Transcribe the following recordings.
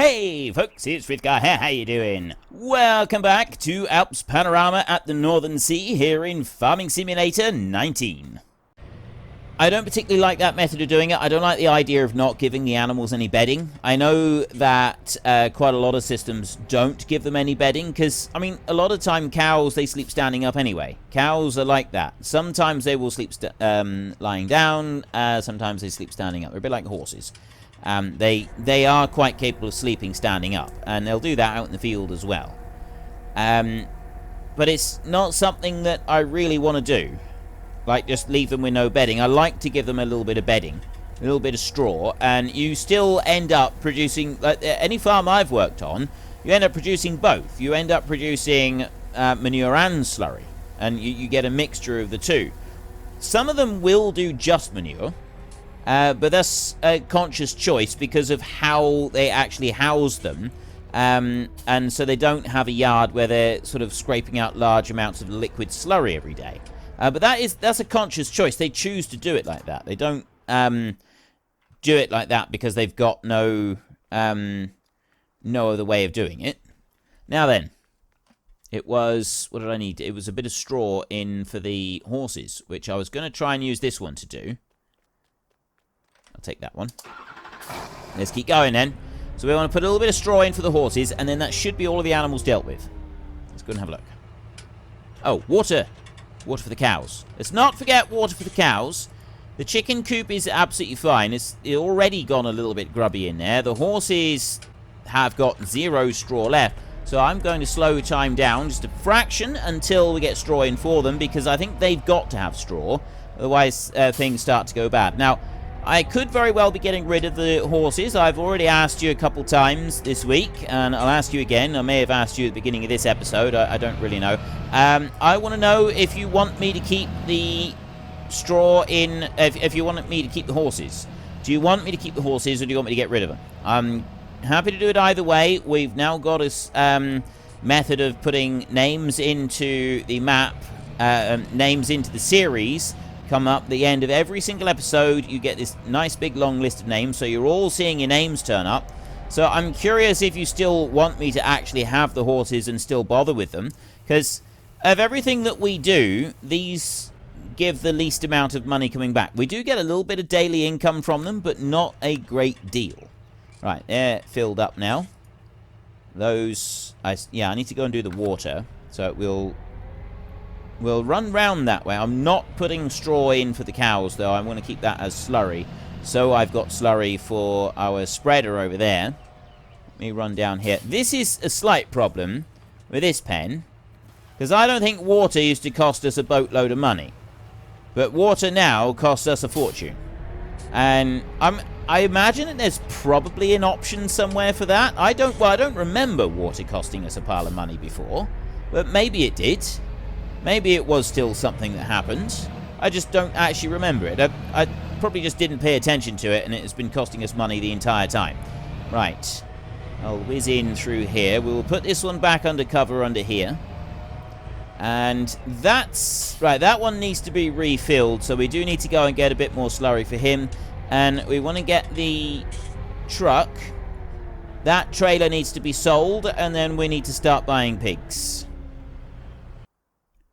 Hey folks, it's Frithgar here, how you doing? Welcome back to Alps Panorama at the Northern Sea here in Farming Simulator 19. I don't particularly like that method of doing it. I don't like the idea of not giving the animals any bedding. I know that quite a lot of systems don't give them any bedding because, I mean, a lot of time cows, they sleep standing up anyway. Cows are like that. Sometimes they will sleep lying down, sometimes they sleep standing up. They're a bit like horses. They are quite capable of sleeping standing up, and they'll do that out in the field as well. But it's not something that I really want to do. Like, just leave them with no bedding. I like to give them a little bit of bedding, a little bit of straw, and you still end up producing, like any farm I've worked on, you end up producing both. You end up producing manure and slurry, and you get a mixture of the two. Some of them will do just manure, but that's a conscious choice because of how they actually house them. And so they don't have a yard where they're sort of scraping out large amounts of liquid slurry every day. But that's a conscious choice. They choose to do it like that. They don't do it like that because they've got no other way of doing it. Now then, it was, what did I need? It was a bit of straw in for the horses, which I was going to try and use this one to do. I'll take that one. Let's keep going then. So we want to put a little bit of straw in for the horses, and then that should be all of the animals dealt with. Let's go and have a look. Oh, water. Water for the cows. Let's not forget water for the cows. The chicken coop is absolutely fine. It's already gone a little bit grubby in there. The horses have got 0 straw left. So I'm going to slow time down just a fraction until we get straw in for them, because I think they've got to have straw. Otherwise, things start to go bad. Now, I could very well be getting rid of the horses. I've already asked you a couple times this week, and I'll ask you again. I may have asked you at the beginning of this episode. I don't really know. I want to know if you want me to keep the straw in, if you want me to keep the horses. Do you want me to keep the horses, or do you want me to get rid of them? I'm happy to do it either way. We've now got a method of putting names into the map, names into the series. Come up the end of every single episode, you get this nice big long list of names, so you're all seeing your names turn up. So I'm curious if you still want me to actually have the horses and still bother with them, because of everything that we do, these give the least amount of money coming back. We do get a little bit of daily income from them, but not a great deal. Right, they're filled up now. Those, I need to go and do the water, so we'll run round that way. I'm not putting straw in for the cows, though. I'm going to keep that as slurry. So I've got slurry for our spreader over there. Let me run down here. This is a slight problem with this pen, because I don't think water used to cost us a boatload of money. But water now costs us a fortune. And I imagine that there's probably an option somewhere for that. I don't remember water costing us a pile of money before, but maybe it did. Maybe it was still something that happened. I just don't actually remember it. I probably just didn't pay attention to it, and it has been costing us money the entire time. Right. I'll whiz in through here. We'll put this one back under cover under here. And that's... Right, that one needs to be refilled, so we do need to go and get a bit more slurry for him. And we want to get the truck. That trailer needs to be sold, and then we need to start buying pigs.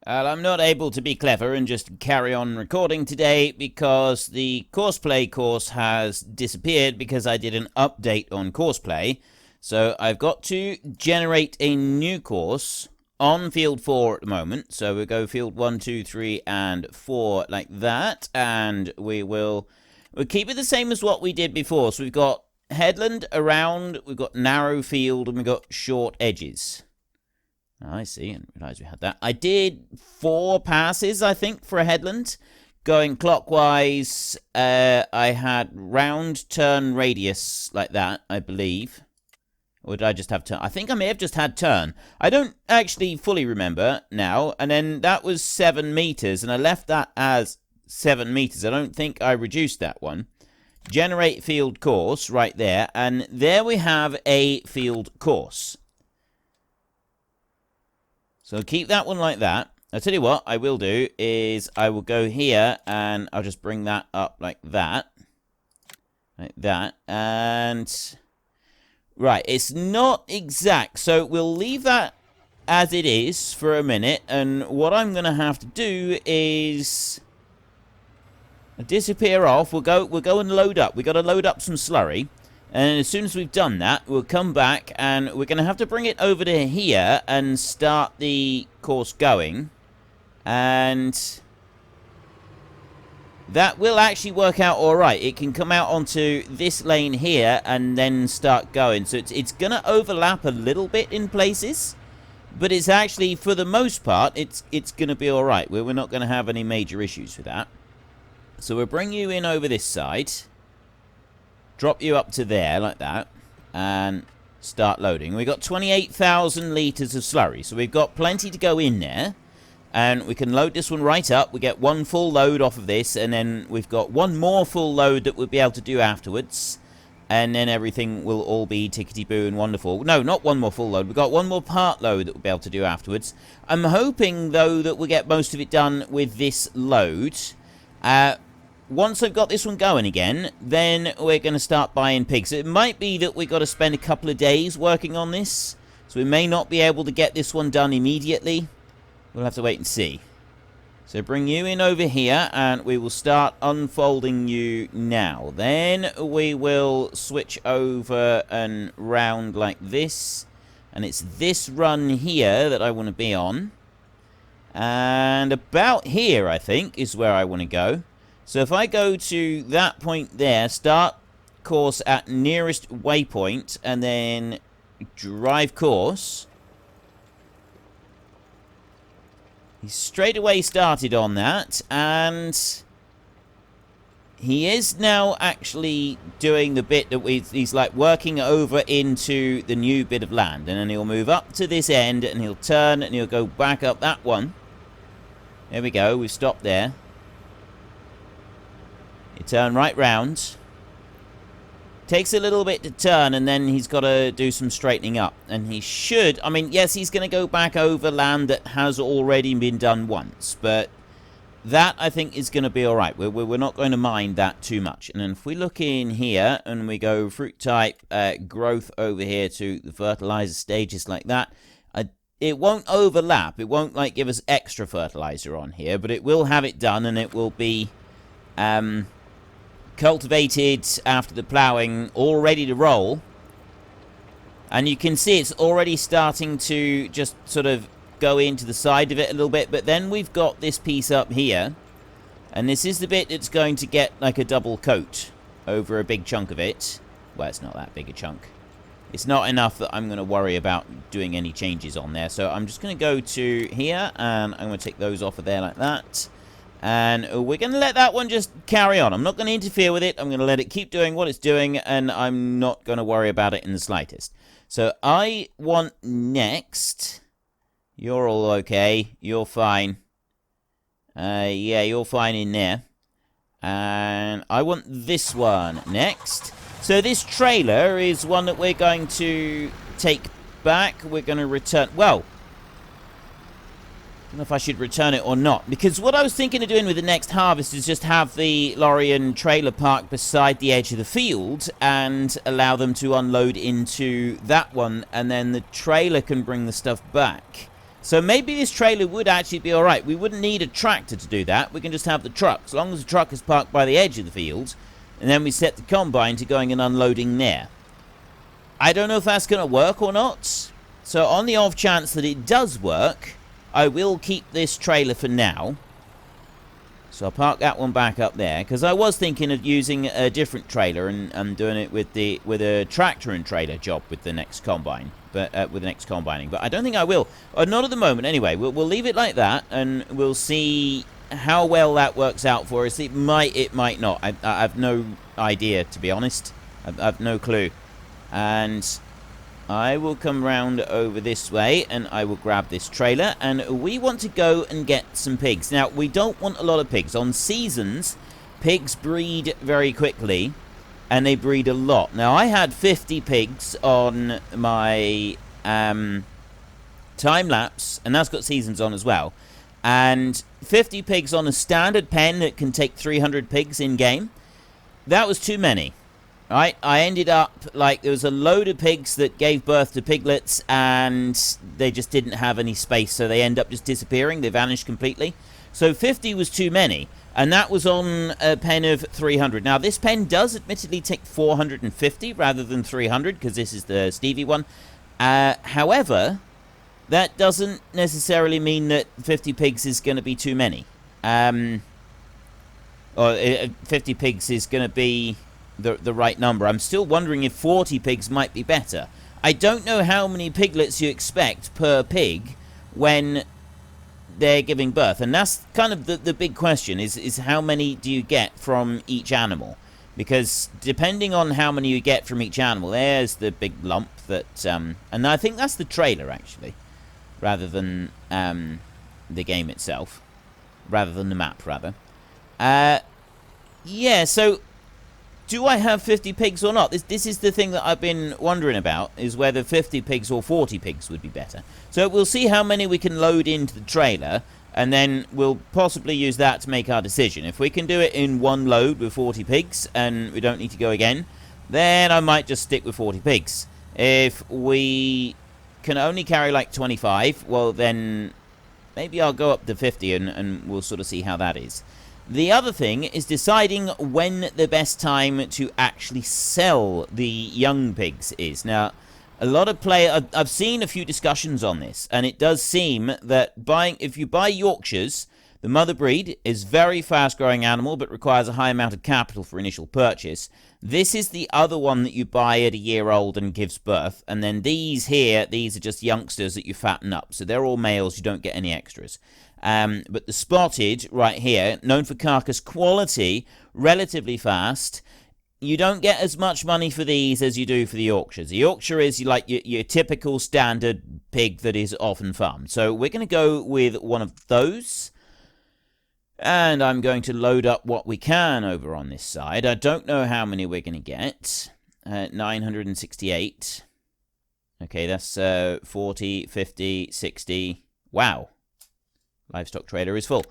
I'm not able to be clever and just carry on recording today because the courseplay course has disappeared because I did an update on courseplay. So I've got to generate a new course on field 4 at the moment. So we'll go field 1, 2, 3, and 4 like that. And we'll keep it the same as what we did before. So we've got headland around, we've got narrow field, and we've got short edges. I see, I didn't realise we had that. I did 4 passes, I think, for a headland. Going clockwise, I had round turn radius like that, I believe. Or did I just have turn? I think I may have just had turn. I don't actually fully remember now. And then that was 7 meters, and I left that as 7 meters. I don't think I reduced that one. Generate field course right there, and there we have a field course. So keep that one like that. I'll tell you what I will do is I will go here and I'll just bring that up like that. Like that. And Right, it's not exact, so we'll leave that as it is for a minute, and what I'm going to have to do is disappear off. We'll go and load up. We've got to load up some slurry, and as soon as we've done that, we'll come back, and we're going to have to bring it over to here and start the course going, and that will actually work out alright. It can come out onto this lane here and then start going. So it's going to overlap a little bit in places, but it's actually, for the most part, it's going to be alright. We're not going to have any major issues with that. So we'll bring you in over this side, drop you up to there like that, and start loading. We've got 28,000 litres of slurry, so we've got plenty to go in there. And we can load this one right up. We get one full load off of this, and then we've got one more full load that we'll be able to do afterwards. And then everything will all be tickety-boo and wonderful. No, not one more full load. We've got one more part load that we'll be able to do afterwards. I'm hoping, though, that we'll get most of it done with this load. Once I've got this one going again, then we're going to start buying pigs. It might be that we've got to spend a couple of days working on this, so we may not be able to get this one done immediately. We'll have to wait and see. So bring you in over here, and we will start unfolding you now. Then we will switch over and round like this. And it's this run here that I want to be on. And about here, I think, is where I want to go. So if I go to that point there, start course at nearest waypoint, and then drive course. He's straight away started on that, and he is now actually doing the bit that he's like working over into the new bit of land, and then he'll move up to this end, and he'll turn, and he'll go back up that one. There we go, we've stopped there. You turn right round. Takes a little bit to turn, and then he's got to do some straightening up. And he should, I mean, yes, he's going to go back over land that has already been done once, but that, I think, is going to be alright. We're not going to mind that too much. And then if we look in here, and we go fruit type, growth over here to the fertilizer stages like that, it won't overlap. It won't, like, give us extra fertilizer on here, but it will have it done, and it will be cultivated after the ploughing, all ready to roll. And you can see it's already starting to just sort of go into the side of it a little bit. But then we've got this piece up here, and this is the bit that's going to get like a double coat over a big chunk of it. Well, it's not that big a chunk. It's not enough that I'm going to worry about doing any changes on there. So I'm just going to go to here, and I'm going to take those off of there like that. And we're going to let that one just carry on. I'm not going to interfere with it. I'm going to let it keep doing what it's doing, and I'm not going to worry about it in the slightest. So I want next. You're all okay. You're fine. Yeah, you're fine in there. And I want this one next. So this trailer is one that we're going to take back. We're going to return. Well, I don't know if I should return it or not, because what I was thinking of doing with the next harvest is just have the lorry and trailer parked beside the edge of the field and allow them to unload into that one, and then the trailer can bring the stuff back. So maybe this trailer would actually be alright. We wouldn't need a tractor to do that. We can just have the truck, as long as the truck is parked by the edge of the field, and then we set the combine to going and unloading there. I don't know if that's going to work or not. So on the off chance that it does work, I will keep this trailer for now. So I'll park that one back up there, because I was thinking of using a different trailer and doing it with a tractor and trailer job with the next combine, but with the next combining. But I don't think I will. Not at the moment, anyway. We'll leave it like that, and we'll see how well that works out for us. It might not. I have no idea, to be honest. I've no clue. And I will come round over this way, and I will grab this trailer, and we want to go and get some pigs. Now, we don't want a lot of pigs. On seasons, pigs breed very quickly, and they breed a lot. Now, I had 50 pigs on my time-lapse, and that's got seasons on as well. And 50 pigs on a standard pen that can take 300 pigs in-game. That was too many. Right, I ended up, like, there was a load of pigs that gave birth to piglets, and they just didn't have any space, so they end up just disappearing. They vanished completely. So 50 was too many, and that was on a pen of 300. Now, this pen does admittedly take 450 rather than 300, because this is the Stevie one. However, that doesn't necessarily mean that 50 pigs is going to be too many. Or 50 pigs is going to be the right number. I'm still wondering if 40 pigs might be better. I don't know how many piglets you expect per pig when they're giving birth, and that's kind of the big question, is how many do you get from each animal? Because depending on how many you get from each animal, there's the big lump that, and I think that's the trailer, actually, rather than the game itself, rather than the map, rather. Yeah, so do I have 50 pigs or not? This is the thing that I've been wondering about, is whether 50 pigs or 40 pigs would be better. So we'll see how many we can load into the trailer, and then we'll possibly use that to make our decision. If we can do it in one load with 40 pigs, and we don't need to go again, then I might just stick with 40 pigs. If we can only carry like 25, well then maybe I'll go up to 50 and we'll sort of see how that is. The other thing is deciding when the best time to actually sell the young pigs is. Now, a lot of I've seen a few discussions on this, and it does seem that if you buy Yorkshires, the mother breed is very fast-growing animal, but requires a high amount of capital for initial purchase. This is the other one that you buy at a year old and gives birth, and then these are just youngsters that you fatten up. So they're all males, you don't get any extras. But the spotted, right here, known for carcass quality, relatively fast, you don't get as much money for these as you do for the Yorkshires. The Yorkshire is like your typical standard pig that is often farmed. So we're going to go with one of those. And I'm going to load up what we can over on this side. I don't know how many we're going to get. 968. Okay, that's 40, 50, 60. Wow. Livestock trader is full.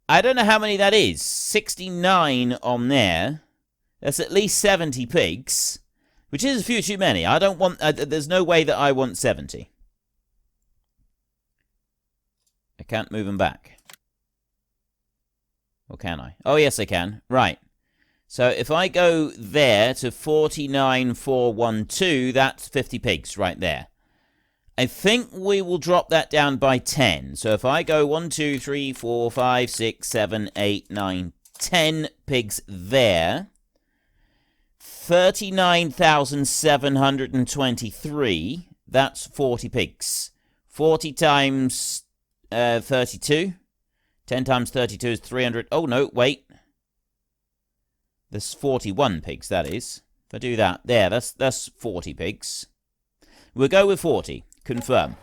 I don't know how many that is. 69 on there. That's at least 70 pigs, which is a few too many. I don't want... there's no way that I want 70. I can't move them back. Or can I? Oh, yes, I can. Right. So if I go there to 49,412, that's 50 pigs right there. I think we will drop that down by 10. So if I go 1, 2, 3, 4, 5, 6, 7, 8, 9, 10 pigs there. 39,723. That's 40 pigs. 40 times 32. 10 times 32 is 300. Oh, no, wait. There's 41 pigs, that is. If I do that, there, that's 40 pigs. We'll go with 40. Confirm.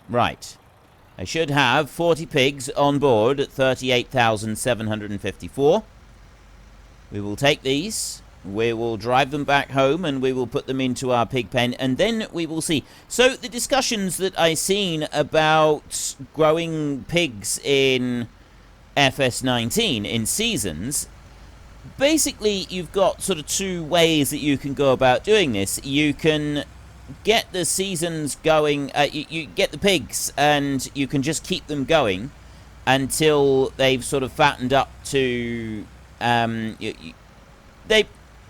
Right. I should have 40 pigs on board at 38,754. We will take these. We will drive them back home and we will put them into our pig pen, and then we will see. So the discussions that I've seen about growing pigs in FS19 in seasons, basically you've got sort of two ways that you can go about doing this. You can get the seasons going, you get the pigs and you can just keep them going until they've sort of fattened up to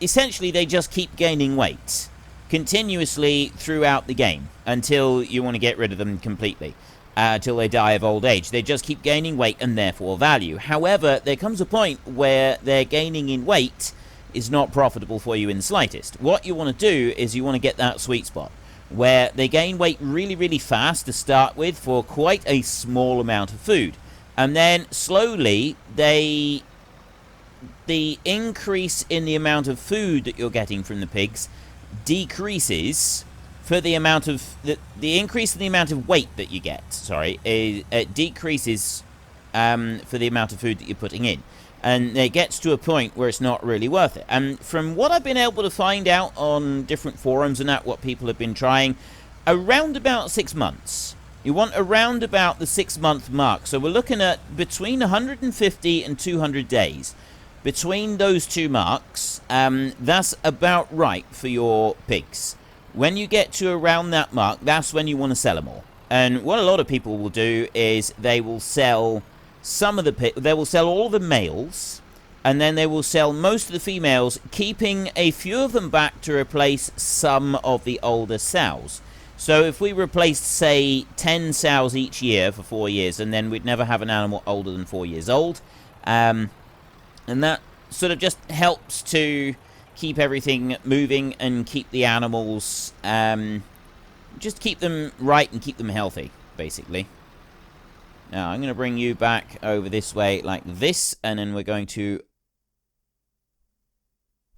essentially they just keep gaining weight continuously throughout the game until you want to get rid of them completely, until they die of old age. They just keep gaining weight and therefore value. However, there comes a point where their gaining in weight is not profitable for you in the slightest. What you want to do is you want to get that sweet spot where they gain weight really, really fast to start with for quite a small amount of food. And then slowly the increase in the amount of food that you're getting from the pigs decreases for the amount of... The increase in the amount of weight that you get, sorry, it decreases for the amount of food that you're putting in. And it gets to a point where it's not really worth it. And from what I've been able to find out on different forums and that, what people have been trying, around about 6 months. You want around about the 6-month mark. So we're looking at between 150 and 200 days. between those 2 marks, that's about right for your pigs. When you get to around that mark, that's when you want to sell them all. And what a lot of people will do is they will sell they will sell all the males, and then they will sell most of the females, keeping a few of them back to replace some of the older sows. So if we replaced, say, 10 sows each year for 4 years, and then we'd never have an animal older than 4 years old. And that sort of just helps to keep everything moving and keep the animals, just keep them right and keep them healthy, basically. Now, I'm going to bring you back over this way like this, and then we're going to...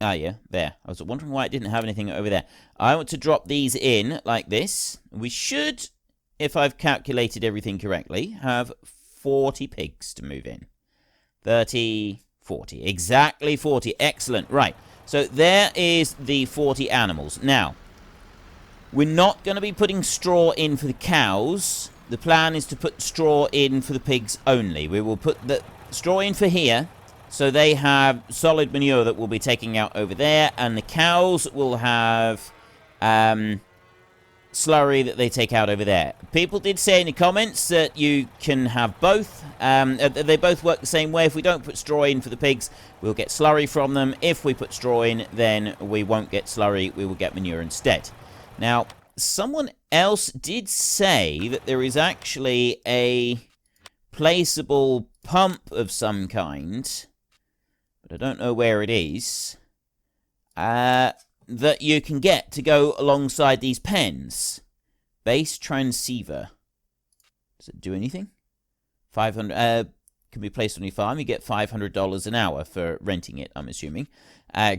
Ah, yeah, there. I was wondering why it didn't have anything over there. I want to drop these in like this. We should, if I've calculated everything correctly, have 40 pigs to move in. 30, 40. Exactly 40. Excellent. Right. So there is the 40 animals. Now, we're not going to be putting straw in for the cows. The plan is to put straw in for the pigs only. We will put the straw in for here, so they have solid manure that we'll be taking out over there, and the cows will have slurry that they take out over there. People did say in the comments that you can have both. They both work the same way. If we don't put straw in for the pigs, we'll get slurry from them. If we put straw in, then we won't get slurry. We will get manure instead. Now, someone else did say that there is actually a placeable pump of some kind, but I don't know where it is, that you can get to go alongside these pens. Base transceiver. Does it do anything? 500, can be placed on your farm. You get $500 an hour for renting it, I'm assuming.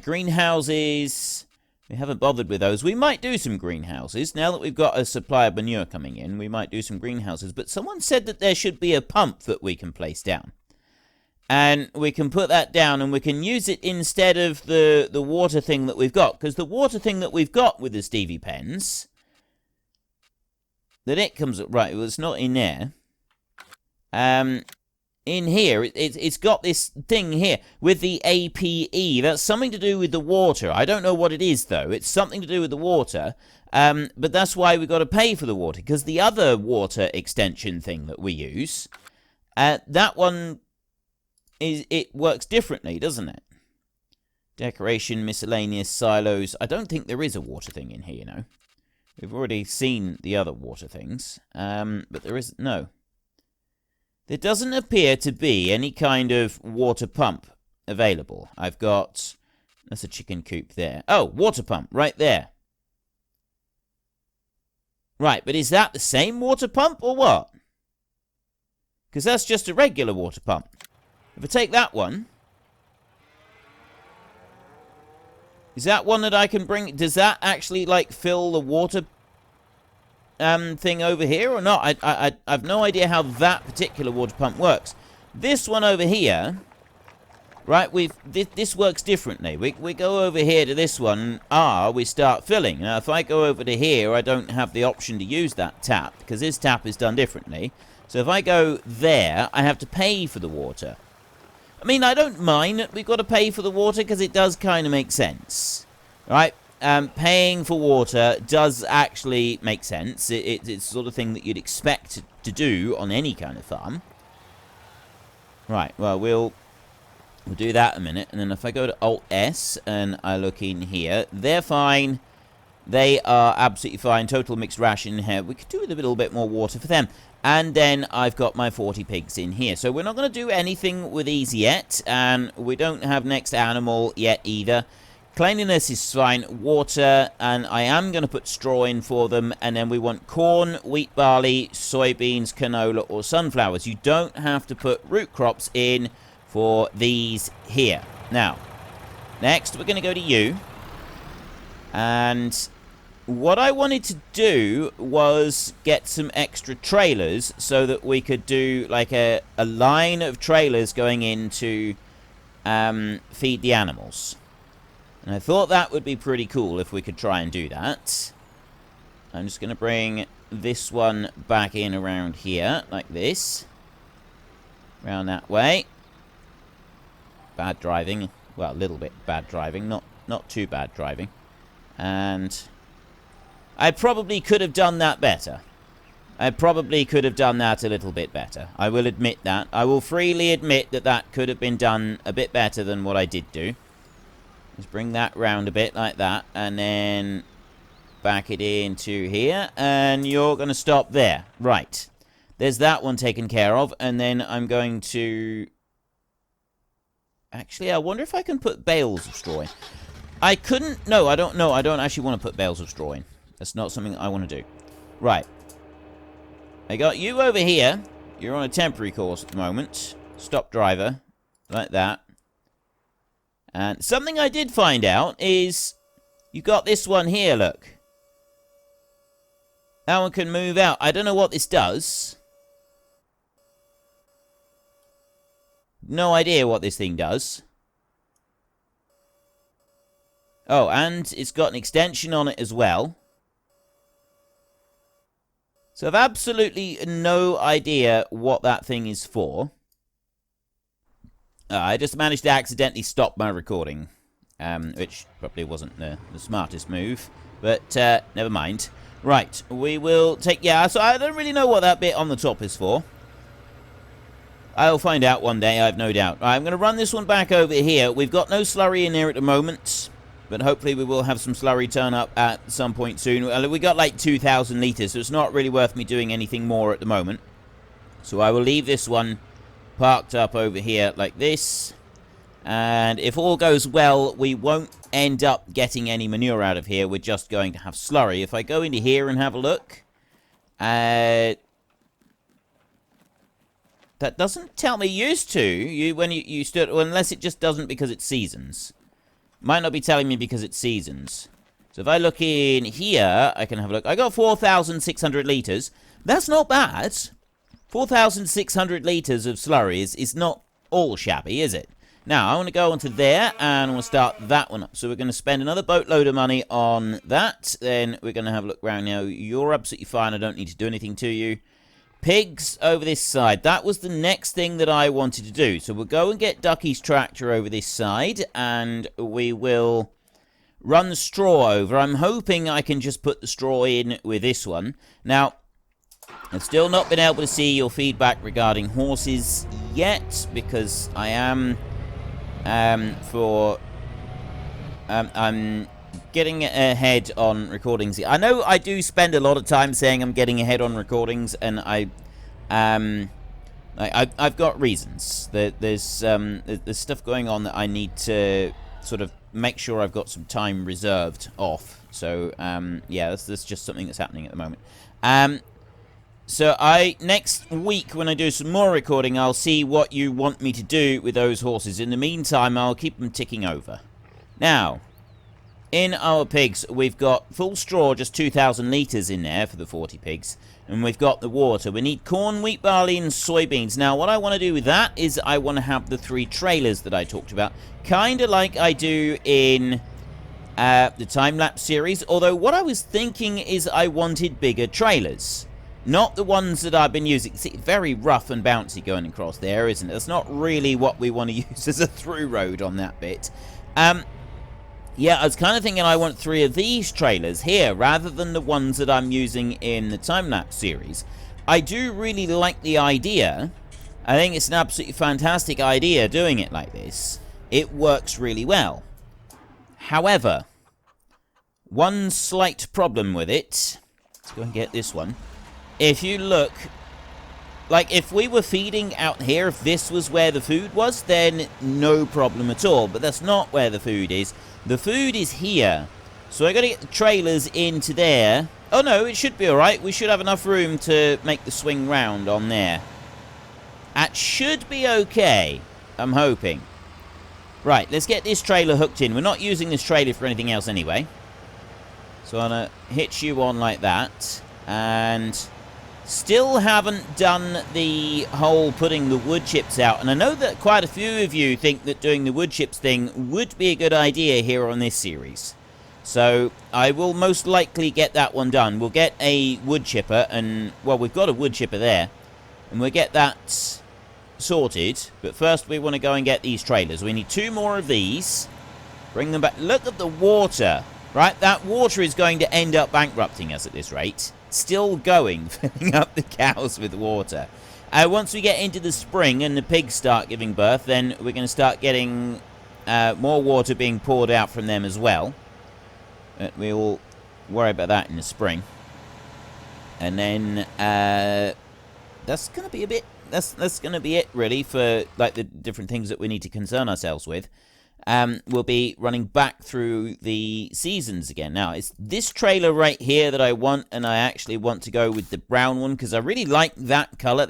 Greenhouses. We haven't bothered with those. We might do some greenhouses. Now that we've got a supply of manure coming in, we might do some greenhouses. But someone said that there should be a pump that we can place down. And we can put that down and we can use it instead of the water thing that we've got. Because the water thing that we've got with the Stevie pens, that it comes up... Right, well, it's not in there. In here, it's got this thing here with the APE. That's something to do with the water. I don't know what it is, though. It's something to do with the water. But that's why we've got to pay for the water. Because the other water extension thing that we use, that one... It works differently, doesn't it? Decoration, miscellaneous, silos. I don't think there is a water thing in here, you know. We've already seen the other water things. But there is... No. There doesn't appear to be any kind of water pump available. I've got... That's a chicken coop there. Oh, water pump, right there. Right, but is that the same water pump or what? Because that's just a regular water pump. If I take that one, is that one that I can bring? Does that actually, like, fill the water thing over here or not? I've no idea how that particular water pump works. This one over here, right, this works differently. We go over here to this one, we start filling. Now, if I go over to here, I don't have the option to use that tap, because this tap is done differently. So if I go there, I have to pay for the water. I mean, I don't mind that we've got to pay for the water, because it does kind of make sense. Right? Paying for water does actually make sense. It's the sort of thing that you'd expect to do on any kind of farm. Right, well, we'll do that in a minute. And then if I go to Alt-S and I look in here, they're fine. They are absolutely fine. Total mixed ration here. We could do with a little bit more water for them. And then I've got my 40 pigs in here. So we're not going to do anything with these yet. And we don't have next animal yet either. Cleanliness is fine. Water. And I am going to put straw in for them. And then we want corn, wheat, barley, soybeans, canola, or sunflowers. You don't have to put root crops in for these here. Now, next we're going to go to you. And what I wanted to do was get some extra trailers so that we could do like a line of trailers going in to feed the animals. And I thought that would be pretty cool if we could try and do that. I'm just going to bring this one back in around here like this. Around that way. bad driving. Well, a little bit bad driving, not too bad driving. And I probably could have done that better. I probably could have done that a little bit better. I will admit that. I will freely admit that that could have been done a bit better than what I did do. Let's bring that round a bit like that, and then back it into here, and you're going to stop there. Right. There's that one taken care of, and then I'm going to... Actually, I wonder if I can put bales of straw in. I couldn't... No, I don't know. I don't actually want to put bales of straw in. That's not something I want to do. Right. I got you over here. You're on a temporary course at the moment. Stop driver. Like that. And something I did find out is... You got this one here, look. That one can move out. I don't know what this does. No idea what this thing does. Oh, and it's got an extension on it as well. So I've absolutely no idea what that thing is for. I just managed to accidentally stop my recording. Which probably wasn't the smartest move. But never mind. Right, we will take... Yeah, so I don't really know what that bit on the top is for. I'll find out one day, I have no doubt. Right, I'm going to run this one back over here. We've got no slurry in there at the moment. But hopefully we will have some slurry turn up at some point soon. We got like 2,000 litres, so it's not really worth me doing anything more at the moment. So I will leave this one parked up over here like this. And if all goes well, we won't end up getting any manure out of here. We're just going to have slurry. If I go into here and have a look... that doesn't tell me used to. When you stood... Well, unless it just doesn't because it's seasons. Might not be telling me because it's seasons. So if I look in here, I can have a look. I got 4,600 litres. That's not bad. 4,600 litres of slurry is not all shabby, is it? Now, I want to go onto there, and I want to start that one up. So we're going to spend another boatload of money on that. Then we're going to have a look around now. You're absolutely fine. I don't need to do anything to you. Pigs over this side. That was the next thing that I wanted to do. So we'll go and get Ducky's tractor over this side, and we will run the straw over. I'm hoping I can just put the straw in with this one. Now, I've still not been able to see your feedback regarding horses yet, because I am I'm getting ahead on recordings. I know I do spend a lot of time saying I'm getting ahead on recordings, and I've got reasons. There's stuff going on that I need to sort of make sure I've got some time reserved off. So yeah, that's just something that's happening at the moment. So next week when I do some more recording, I'll see what you want me to do with those horses. In the meantime, I'll keep them ticking over. Now, in our pigs, we've got full straw, just 2,000 litres in there for the 40 pigs. And we've got the water. We need corn, wheat, barley, and soybeans. Now, what I want to do with that is I want to have the 3 trailers that I talked about. Kind of like I do in the time-lapse series. Although, what I was thinking is I wanted bigger trailers. Not the ones that I've been using. See, very rough and bouncy going across there, isn't it? That's not really what we want to use as a through road on that bit. Yeah, I was kind of thinking I want 3 of these trailers here, rather than the ones that I'm using in the time-lapse series. I do really like the idea. I think it's an absolutely fantastic idea doing it like this. It works really well. However, one slight problem with it... Let's go and get this one. If you look... Like, if we were feeding out here, if this was where the food was, then no problem at all. But that's not where the food is. The food is here. So I got to get the trailers into there. Oh no, it should be alright. We should have enough room to make the swing round on there. That should be okay. I'm hoping. Right, let's get this trailer hooked in. We're not using this trailer for anything else anyway. So I'm going to hitch you on like that. And... still haven't done the whole putting the wood chips out, and I know that quite a few of you think that doing the wood chips thing would be a good idea here on this series. So I will most likely get that one done. We'll get a wood chipper, and well, we've got a wood chipper there, and we'll get that sorted, but first we want to go and get these trailers. We need 2 more of these. Bring them back. Look at the water, right? That water is going to end up bankrupting us at this rate. Still going, filling up the cows with water. Once we get into the spring and the pigs start giving birth, then we're going to start getting more water being poured out from them as well. We'll worry about that in the spring. And then that's going to be a bit... That's going to be it, really, for like the different things that we need to concern ourselves with. We'll be running back through the seasons again. Now, it's this trailer right here that I want, and I actually want to go with the brown one, because I really like that colour.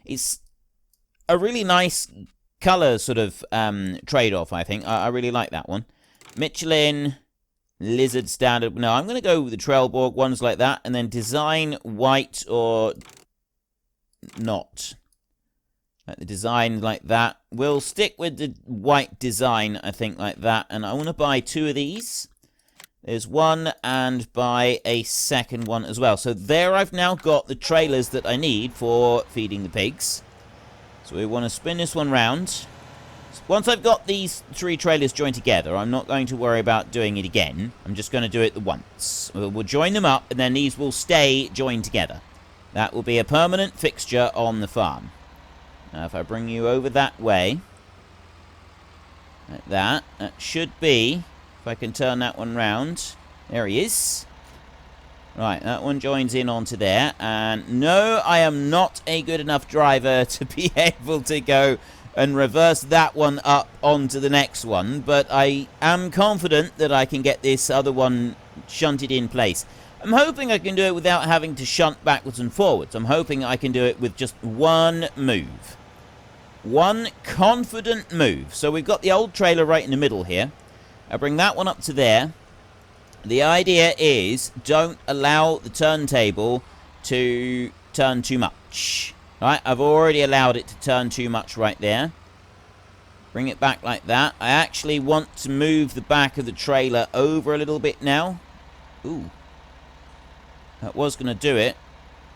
It's a really nice colour sort of trade-off, I think. I really like that one. Michelin, Lizard Standard. No, I'm going to go with the Trelleborg ones like that, and then design white or not. The design like that. We'll stick with the white design, I think, like that. And I want to buy 2 of these. There's one, and buy a second one as well. So there I've now got the trailers that I need for feeding the pigs. So we want to spin this one round. So once I've got these 3 trailers joined together, I'm not going to worry about doing it again. I'm just going to do it the once. We'll join them up, and then these will stay joined together. That will be a permanent fixture on the farm. Now, if I bring you over that way, like that should be, if I can turn that one round, there he is. Right, that one joins in onto there, and no, I am not a good enough driver to be able to go and reverse that one up onto the next one, but I am confident that I can get this other one shunted in place. I'm hoping I can do it without having to shunt backwards and forwards. I'm hoping I can do it with just one move. One confident move. So we've got the old trailer right in the middle here. I bring that one up to there. The idea is don't allow the turntable to turn too much. Right, I've already allowed it to turn too much right there. Bring it back like that. I actually want to move the back of the trailer over a little bit now. Ooh. That was going to do it,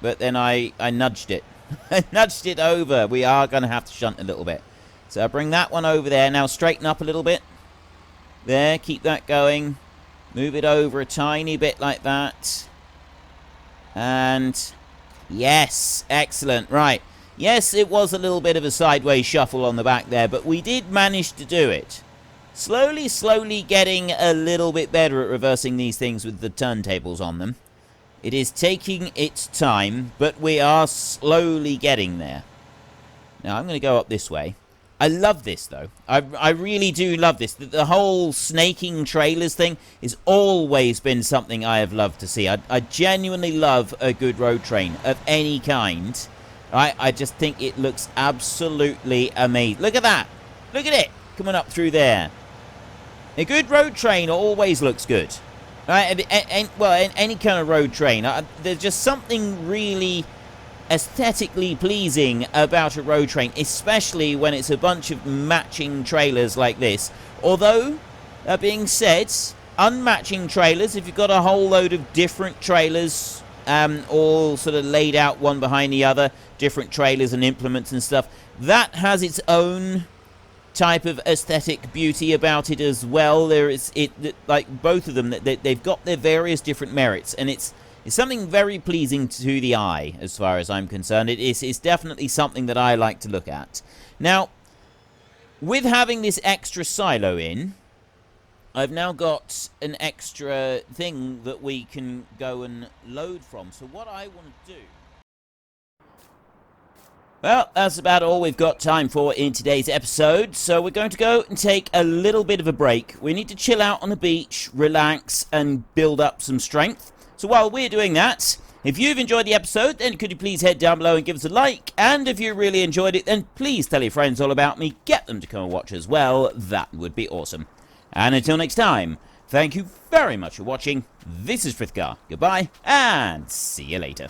but then I nudged it. I nudged it over. We are going to have to shunt a little bit. So I bring that one over there. Now straighten up a little bit. There, keep that going. Move it over a tiny bit like that. And yes, excellent. Right. Yes, it was a little bit of a sideways shuffle on the back there, but we did manage to do it. Slowly getting a little bit better at reversing these things with the turntables on them. It is taking its time, but we are slowly getting there. Now, I'm going to go up this way. I love this, though. I really do love this. The whole snaking trailers thing has always been something I have loved to see. I genuinely love a good road train of any kind. Right? I just think it looks absolutely amazing. Look at that. Look at it coming up through there. A good road train always looks good. Right, well, any kind of road train. There's just something really aesthetically pleasing about a road train, especially when it's a bunch of matching trailers like this. Although, that being said, unmatching trailers, if you've got a whole load of different trailers, all sort of laid out one behind the other, different trailers and implements and stuff, that has its own type of aesthetic beauty about it as well. There is like both of them, they've got their various different merits, and it's something very pleasing to the eye as far as I'm concerned. It's definitely something that I like to look at. Now, with having this extra silo in, I've now got an extra thing that we can go and load from. So what I want to do... Well, that's about all we've got time for in today's episode, so we're going to go and take a little bit of a break. We need to chill out on the beach, relax, and build up some strength. So while we're doing that, if you've enjoyed the episode, then could you please head down below and give us a like, and if you really enjoyed it, then please tell your friends all about me, get them to come and watch as well. That would be awesome. And until next time, thank you very much for watching. This is Frithgar. Goodbye, and see you later.